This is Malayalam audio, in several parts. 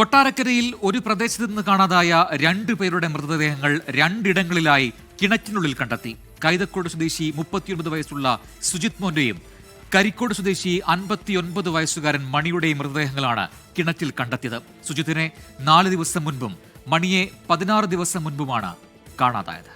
കൊട്ടാരക്കരയിൽ ഒരു പ്രദേശത്ത് നിന്ന് കാണാതായ 2 പേരുടെ മൃതദേഹങ്ങൾ 2 ഇടങ്ങളിലായി കിണറ്റിനുള്ളിൽ കണ്ടെത്തി. കൈതക്കോട് സ്വദേശി 39 വയസ്സുള്ള സുജിത് മോന്റെയും കരിക്കോട് സ്വദേശി 59 വയസ്സുകാരൻ മണിയുടെയും മൃതദേഹങ്ങളാണ് കിണറ്റിൽ കണ്ടെത്തിയത്. സുജിത്തിനെ 4 ദിവസം മുൻപും മണിയെ 16 ദിവസം മുൻപുമാണ് കാണാതായത്.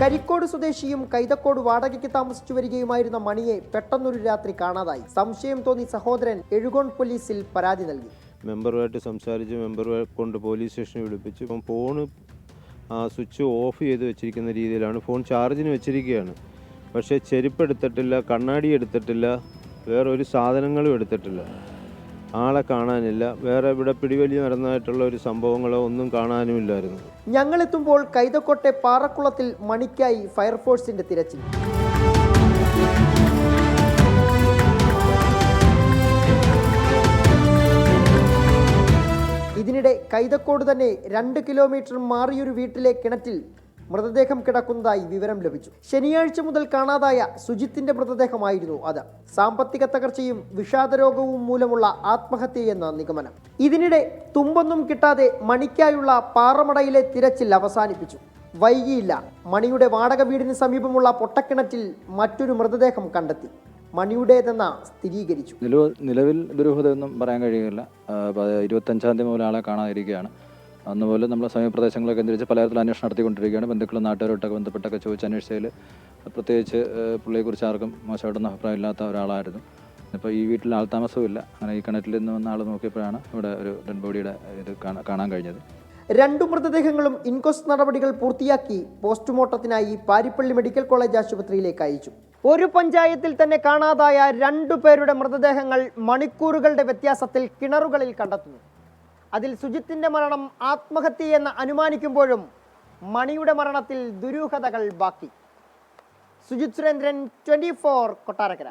കരിക്കോട് സ്വദേശിയും കൈതക്കോട് വാടകയ്ക്ക് താമസിച്ചു വരികയുമായിരുന്ന മണിയെ പെട്ടെന്നൊരു രാത്രി കാണാതായി. സംശയം തോന്നി സഹോദരൻ എഴുകോൺ പോലീസിൽ പരാതി നൽകി. മെമ്പറുമായിട്ട് സംസാരിച്ച് മെമ്പറുമായി കൊണ്ട് പോലീസ് സ്റ്റേഷനിൽ വിളിപ്പിച്ചു. ഇപ്പം ഫോണ് സ്വിച്ച് ഓഫ് ചെയ്ത് വെച്ചിരിക്കുന്ന രീതിയിലാണ്. ഫോൺ ചാർജിന് വെച്ചിരിക്കുകയാണ്. പക്ഷേ ചെരുപ്പ് എടുത്തിട്ടില്ല, കണ്ണാടി എടുത്തിട്ടില്ല, വേറെ ഒരു സാധനങ്ങളും എടുത്തിട്ടില്ല. ആളെ കാണാനില്ല. വേറെ ഇവിടെ പിടിവലി നടന്നതായിട്ടുള്ള ഒരു സംഭവങ്ങളോ ഒന്നും കാണാനുമില്ലായിരുന്നു. ഞങ്ങളെത്തുമ്പോൾ കൈതക്കോട്ടെ പാറക്കുളത്തിൽ മണിക്കായി ഫയർഫോഴ്സിന്റെ തിരച്ചിൽ. ഇതിനിടെ കൈതക്കോട് തന്നെ 2 കിലോമീറ്റർ മാറിയൊരു വീട്ടിലെ കിണറ്റിൽ മൃതദേഹം കിടക്കുന്നതായി വിവരം ലഭിച്ചു. ശനിയാഴ്ച മുതൽ കാണാതായ സുജിത്തിന്റെ മൃതദേഹമായിരുന്നു അത്. സാമ്പത്തിക തകർച്ചയും വിഷാദരോഗവും മൂലമുള്ള ആത്മഹത്യയെന്ന നിഗമനം. ഇതിനിടെ തുമ്പൊന്നും കിട്ടാതെ മണിക്കായുള്ള പാറമടയിലെ തിരച്ചിൽ അവസാനിപ്പിച്ചു. വൈകിയില്ല, മണിയുടെ വാടക വീടിന് സമീപമുള്ള പൊട്ടക്കിണറ്റിൽ മറ്റൊരു മൃതദേഹം കണ്ടെത്തി. മണിയുടേതെന്ന സ്ഥിരീകരിച്ചു. നിലവിൽ ദുരൂഹതയൊന്നും പറയാൻ കഴിയില്ല. 25-ാം തീയതി മുതൽ ആളെ കാണാതിരിക്കുകയാണ്. അന്നുപോലെ നമ്മൾ സമീപപ്രദേശങ്ങളെ കേന്ദ്രീകരിച്ച് പലതരത്തിലുള്ള അന്വേഷണം നടത്തിക്കൊണ്ടിരിക്കുകയാണ്. ബന്ധുക്കളും നാട്ടുകാരോട്ടൊക്കെ ബന്ധപ്പെട്ടൊക്കെ ചോദിച്ച് അന്വേഷിച്ചതിൽ പ്രത്യേകിച്ച് പുള്ളിയെക്കുറിച്ച് ആർക്കും മോശമായിട്ടൊന്നും അഭിപ്രായമില്ലാത്ത ഒരാളായിരുന്നു. ഇപ്പോൾ ഈ വീട്ടിൽ ആൾതാമസവും ഇല്ല. അങ്ങനെ ഈ കിണറ്റിൽ നിന്ന് വന്ന ആൾ നോക്കിയപ്പോഴാണ് ഇവിടെ ഒരു ഡെഡ് ബോഡിയുടെ ഇത് കാണാൻ കഴിഞ്ഞത്. 2 മൃതദേഹങ്ങളും ഇൻക്വസ്റ്റ് നടപടികൾ പൂർത്തിയാക്കി പോസ്റ്റ്മോർട്ടത്തിനായി പാരിപ്പള്ളി മെഡിക്കൽ കോളേജ് ആശുപത്രിയിലേക്ക് അയച്ചു. ഒരു പഞ്ചായത്തിൽ തന്നെ കാണാതായ 2 പേരുടെ മൃതദേഹങ്ങൾ മണിക്കൂറുകളുടെ വ്യത്യാസത്തിൽ കിണറുകളിൽ കണ്ടെത്തുന്നു. അതിൽ സുജിത്തിന്റെ മരണം ആത്മഹത്യയെന്ന് അനുമാനിക്കുമ്പോഴും മണിയുടെ മരണത്തിൽ ദുരൂഹതകൾ ബാക്കി. സുജിത് സുരേന്ദ്രൻ, 24 കൊട്ടാരക്കര.